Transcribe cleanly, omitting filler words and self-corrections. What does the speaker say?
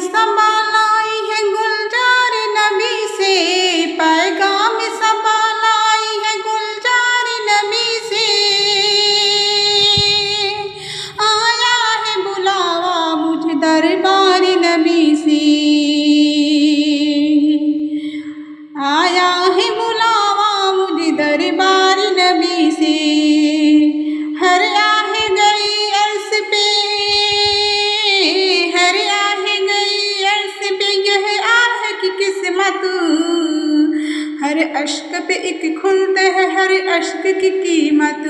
संभालाई है गुलजार नबी से, पैगाम संभालाई है गुलजार नबी से। आया है बुलावा मुझ दरबार नबी से, आया है बुलावा मुझ दरबार नबी से। हर आह गई अर्श पे, हर आह गई अर्श पे यह आह की किस्मत। हर अश्क पे एक खुलता है हर अश्क की कीमत।